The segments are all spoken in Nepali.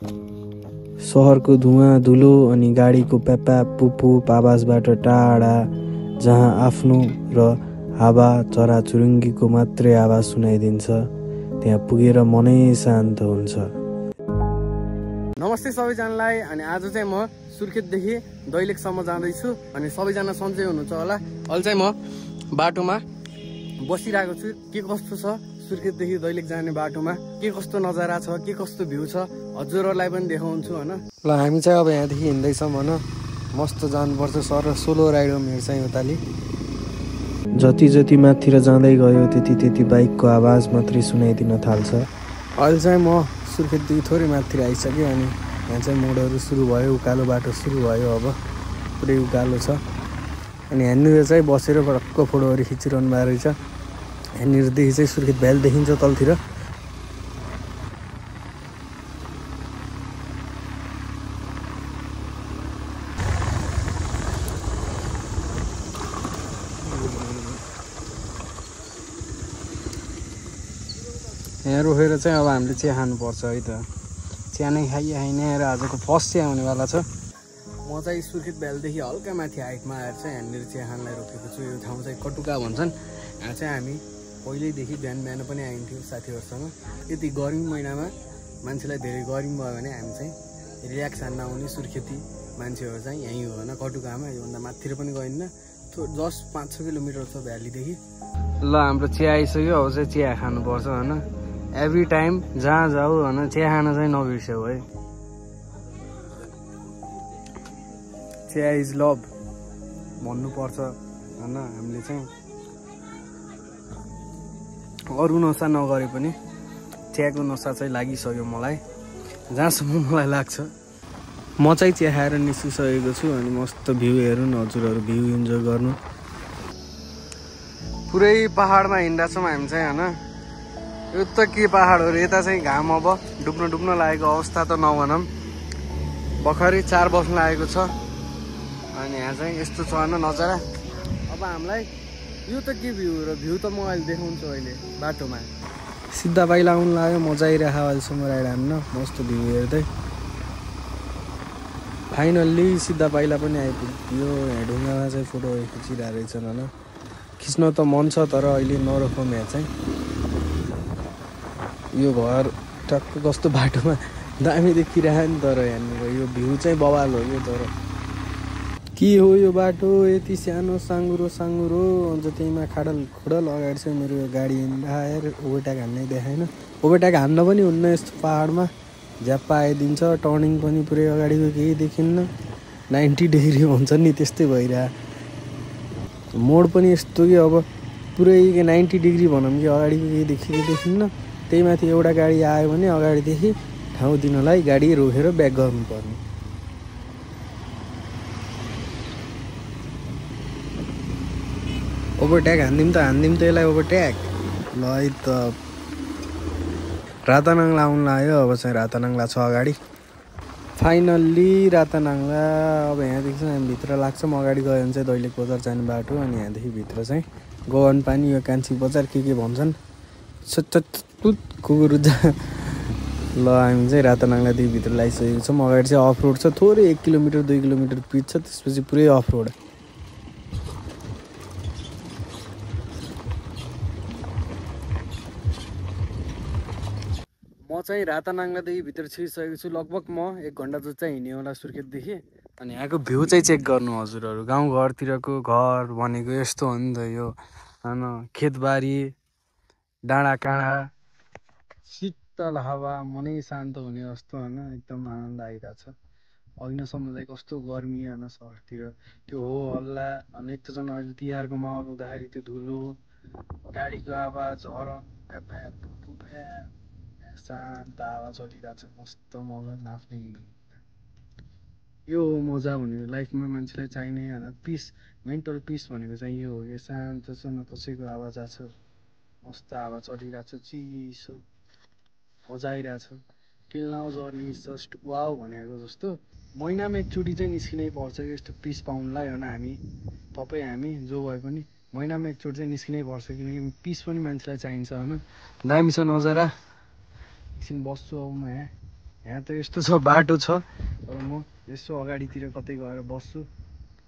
सहरको धुवाँ धुलो अनि गाडीको प्यापा पुपुप आवाजबाट टाढा, जहाँ आफ्नो र हावा चराचुरुङ्गीको मात्रै आवाज सुनाइदिन्छ, त्यहाँ पुगेर मनै शान्त हुन्छ। नमस्ते सबैजनालाई। अनि आज चाहिँ म सुर्खेतदेखि दैलेखसम्म जाँदैछु। अनि सबैजना सन्चै हुनुहुन्छ होला। अहिले चाहिँ म बाटोमा बसिरहेको छु। के कस्तो छ सुर्खेतदेखि दैलेख जाने बाटोमा, के कस्तो नजारा छ, के कस्तो भ्यू छ, हजुरहरूलाई पनि देखाउँछु होइन। ल हामी चाहिँ अब यहाँदेखि हिँड्दैछौँ होइन। मस्त जानुपर्छ सर, सोलो राइड हो मेरो चाहिँ उताली। जति जति माथितिर जाँदै गयो त्यति बाइकको आवाज मात्रै सुनाइदिन थाल्छ। अहिले चाहिँ म सुर्खेतदेखि थोरै माथितिर आइसकेँ। अनि यहाँ चाहिँ मोडहरू सुरु भयो, उकालो बाटो सुरु भयो। अब पुरै उकालो छ। अनि यहाँनिर चाहिँ बसेर भडक्क फोटोहरू खिचिरहनु भएको रहेछ। यहाँनिरदेखि चाहिँ सुर्खेत भ्याली देखिन्छ तलतिर। यहाँ रोकेर चाहिँ अब हामीले चिया खानुपर्छ है त। चिया नै खाइने र आजको फर्स्ट चिया हुनेवाला छ। म चाहिँ सुर्खेत भ्यालीदेखि हल्का माथि हाइटमा आएर चाहिँ यहाँनिर चिया खानलाई रोकेको छु। यो ठाउँ चाहिँ कटुका भन्छन्। यहाँ चाहिँ हामी पहिल्यैदेखि बिहान पनि आइन्थ्यौँ साथीहरूसँग। यति गर्मी महिनामा मान्छेलाई धेरै गर्मी भयो भने हामी चाहिँ रिल्याक्स हान्न आउने सुर्खेती मान्छेहरू चाहिँ यहीँ हो होइन, कटुकामा। योभन्दा माथितिर पनि गइन्न, जस्ट 5-6 किलोमिटर छ भ्यालीदेखि। ल हाम्रो चिया आइसक्यो। अब चाहिँ चिया खानुपर्छ होइन। एभ्री टाइम जहाँ जाऊ होइन चिया खान चाहिँ नबिर्स्यौ है। चिया इज लभ भन्नुपर्छ होइन। हामीले चाहिँ अरू नसा नगरे पनि चियाको नसा चाहिँ लागिसक्यो मलाई, जहाँसम्म मलाई लाग्छ। म चाहिँ चिया खाएर निस्किसकेको छु। अनि मस्त भ्यू हेर्नु न हजुरहरू, भ्यू इन्जोय गर्नु। पुरै पहाडमा हिँड्दैछौँ हामी चाहिँ होइन। यो त के पहाडहरू, यता चाहिँ घाम अब डुब्न लागेको अवस्था त नभनौँ। भर्खरै 4 बज्न लागेको छ। अनि यहाँ चाहिँ यस्तो छ होइन नजारा। अब हामीलाई यो त के भ्यू र भ्यू त म अहिले देखाउँछु। अहिले बाटोमा सिधा पाइला आउनु लाग्यो, मजा आइरहेको अहिलेसम्म राइड हान्न मस्त भ्यू हेर्दै। फाइनल्ली सिधा पाइला पनि आइपुग्यो। यहाँ ढुङ्गामा चाहिँ फोटो खिचिरहेको रहेछन् होइन। खिच्न त मन छ तर अहिले नरोकौँ। यहाँ चाहिँ यो घर टक्क कस्तो बाटोमा दामी देखिरह्यो नि, तर यहाँनिर यो भ्यू चाहिँ बवाल हो यो। तर के हो यो बाटो, यति सानो साङ्गुरो अन्त त्यहीमा खाडल खुडल। अगाडि चाहिँ मेरो गाडी आएर ओभरट्याक हान्नै देखाएन। ओभरट्याक हान्न पनि हुन्न यस्तो पहाडमा, झ्याप्पा आइदिन्छ। टर्निङ पनि पुरै अगाडिको केही देखिन्न, 90 डिग्री भन्छ नि त्यस्तै भइरहेको। मोड पनि यस्तो कि अब पुरै 90 डिग्री भनौँ कि अगाडिको केही देखिन्न। त्यही माथि एउटा गाडी आयो भने अगाडिदेखि ठाउँ दिनलाई गाडी रोकेर ब्याक गर्नुपर्ने। ओभरट्याक हान्दिउँ त यसलाई ओभरट्याक। ल है त रातानाङ्ला आउनु लाग्यो। अब चाहिँ रातानाङ्ला छ अगाडि। फाइनल्ली रातानाङ्ला। अब यहाँदेखि चाहिँ हामी भित्र लाग्छौँ। अगाडि गयो भने चाहिँ दैलेख बजार जाने बाटो। अनि यहाँदेखि भित्र चाहिँ गगन पानी, यो कान्छी बजार के भन्छन्, कुकुर ल हामी चाहिँ रातानाङ्लादेखि भित्र लागिसकेको छौँ। अगाडि चाहिँ अफ रोड छ, थोरै 1 किलोमिटर 2 किलोमिटर पिच छ, त्यसपछि पुरै अफ रोड। म चाहिँ रातानाङ्लादेखि भित्र छिरिसकेको छु। लगभग म 1 घन्टा जस्तो चाहिँ हिँड्यो होला सुर्खेतदेखि। अनि यहाँको भ्यू चाहिँ चेक गर्नु हजुरहरू। गाउँघरतिरको घर भनेको यस्तो हो नि त यो होइन। खेतबारी, डाँडा काँडा, शीतल हावा, मनै शान्त हुने जस्तो होइन। एकदम आनन्द आइरहेछ। अहिलेसम्म चाहिँ कस्तो गर्मी होइन सहरतिर, त्यो हो हल्ला। अनि एक त झन् अहिले तिहारको माहौल हुँदाखेरि त्यो धुलो, गाडीको आवाज, हरन, शान्त हावा चलिरहेछ। मस्त मगन आफ्नै। यो मजा हुने लाइफमा मान्छेलाई चाहिने होइन। पिस, मेन्टल पिस भनेको चाहिँ यो हो कि शान्त छ, न कसैको आवाज आएको छ, मस्त हावा चलिरहेछ, चिसो मजा आइरहेछ। Till now journey is just wow भनेको जस्तो महिनामा एकचोटि चाहिँ निस्किनै पर्छ कि यस्तो पिस पाउनुलाई होइन। हामी जो भए पनि महिनामा एकचोटि चाहिँ निस्किनै पर्छ, किनकि पिस पनि मान्छेलाई चाहिन्छ होइन। दामी छ नजारा। एकछिन बस्छु अब म यहाँ। यहाँ त यस्तो छ बाटो छ तर म यसो अगाडितिर कतै गएर बस्छु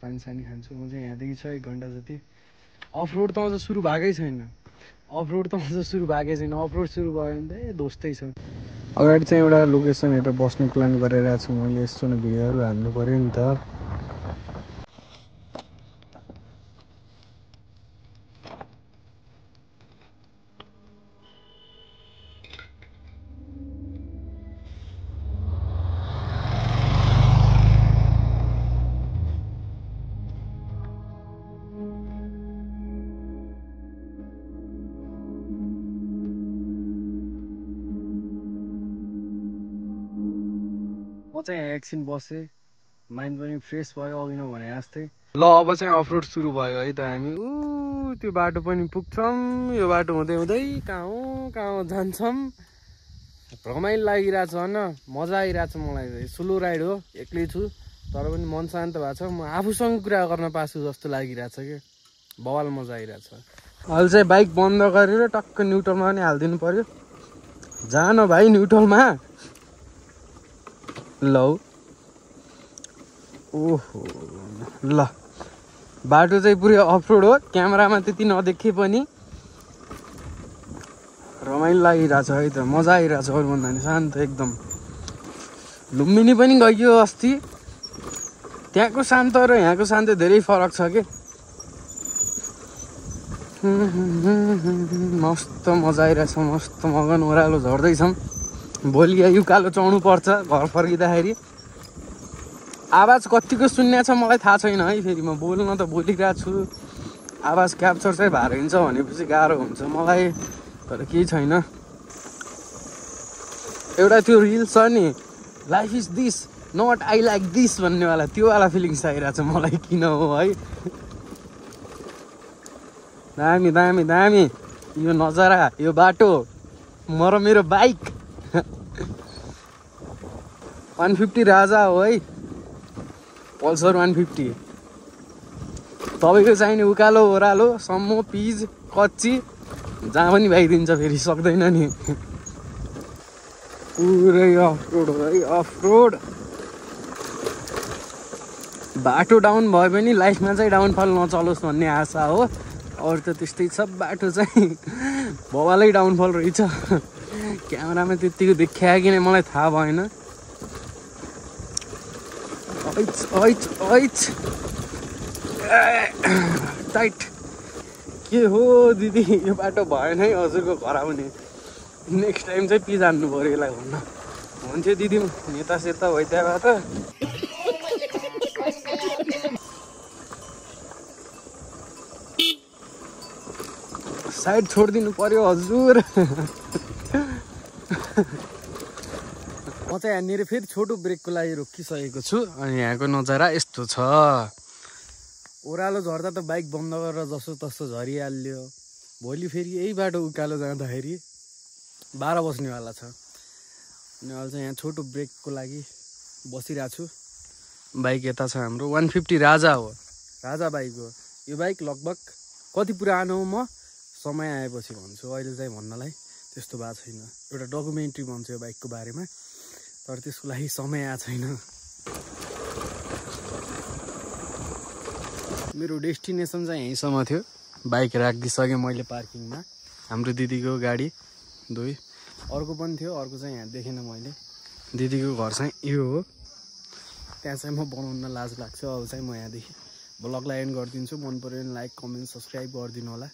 पानी सानी खान्छु म चाहिँ यहाँदेखि छ 1 घन्टा जति अफरोड त अझ सुरु भएकै छैन अफरोड सुरु भयो भने त दोस्तै छ अगाडि चाहिँ एउटा लोकेसन हेरेर बस्ने प्लान गरिरहेको छु मैले यस्तो न भिडियोहरू हाल्नु पर्यो नि त म चाहिँ यहाँ एकछिन बसेँ माइन्ड पनि फ्रेस भयो अघि न भने जस्तै ल अब चाहिँ अफरोड सुरु भयो है त हामी त्यो बाटो पनि पुग्छौँ यो बाटो हुँदै हुँदै कहाँ जान्छौँ रमाइलो लागिरहेछ होइन मजा आइरहेछ मलाई स्लो राइड हो एक्लै छु तर पनि मन शान्त भएको छ म आफूसँग कुरा गर्न पाछु जस्तो लागिरहेछ कि बवाल मजा आइरहेछ अहिले चाहिँ बाइक बन्द गरेर टक्क न्युट्रलमा पनि हालिदिनु पर्यो जान भाइ न्युट्रलमा ल ओहो ल बाटो चाहिँ पुरै अफरोड हो क्यामेरामा त्यति नदेखे पनि रमाइलो लागिरहेछ है त मजा आइरहेछ अरू भन्दा नि शान्त एकदम लुम्बिनी पनि गइयो अस्ति त्यहाँको शान्त र यहाँको शान्त धेरै फरक छ के मस्त मजा आइरहेछ मस्त मगन ओह्रालो झर्दैछौँ भोलि उकालो चढ्नु पर्छ घर फर्किँदाखेरि आवाज कतिको सुन्ने छ मलाई थाहा छैन है फेरि म बोल्न त बोलिरहेको छु आवाज क्याप्चर चाहिँ भएर हिँड्छ भनेपछि गाह्रो हुन्छ मलाई तर केही छैन एउटा त्यो रिल छ नि life is this not I like this भन्नेवाला त्योवाला फिलिङ्स आइरहेको छ मलाई किन हो है दामी दामी दामी यो नजारा यो बाटो म र मेरो बाइक 150 राजा हो है पल्सर 150 तपाईँको चाहिने उकालो ओह्रालो सम्मो पिज कच्ची जहाँ पनि भइदिन्छ फेरि सक्दैन नि पुरै अफरोड हो है अफरोड बाटो डाउन भयो भने लाइफमा चाहिँ डाउनफल नचलोस् भन्ने आशा हो अरू त त्यस्तै छ बाटो चाहिँ बवालै डाउनफल रहेछ क्यामेरामा त्यतिको देखिया कि नै मलाई थाहा भएन टाइट के हो दिदी यो बाटो भएन है हजुरको घर आउने नेक्स्ट टाइम चाहिँ पिज हान्नु पऱ्यो यसलाई भन्न हुन्थ्यो दिदी नेता सेता भइदिएबाट साइड छोडिदिनु पर्यो हजुर म चाहिँ यहाँनिर फेरि छोटो ब्रेकको लागि रोकिसकेको छु अनि यहाँको नजारा यस्तो छ ओह्रालो झर्दा त बाइक बन्द गरेर जसो तसो झरिहाल्यो भोलि फेरि यही बाटो उकालो जाँदाखेरि 12 बज्नेवाला छ अनि अहिले चाहिँ यहाँ छोटो ब्रेकको लागि बसिरहेको छु बाइक यता छ हाम्रो 150 राजा हो राजा बाइक हो यो बाइक लगभग कति पुरानो हो म समय आएपछि भन्छु अहिले चाहिँ भन्नलाई त्यस्तो भएको छैन एउटा डकुमेन्ट्री भन्छु यो बाइकको बारेमा तर त्यसको लागि समय आएको छैन मेरो डेस्टिनेसन चाहिँ यहीँसम्म थियो बाइक राखिदिइसकेँ मैले पार्किङमा हाम्रो दिदीको गाडी 2 अर्को पनि थियो अर्को चाहिँ यहाँ देखेन मैले दिदीको घर चाहिँ यो हो त्यहाँ चाहिँ म बनाउन लाज लाग्छ अब चाहिँ म यहाँदेखि भ्लगलाई एन्ड गरिदिन्छु मन पऱ्यो भने लाइक कमेन्ट सब्सक्राइब गरिदिनु होला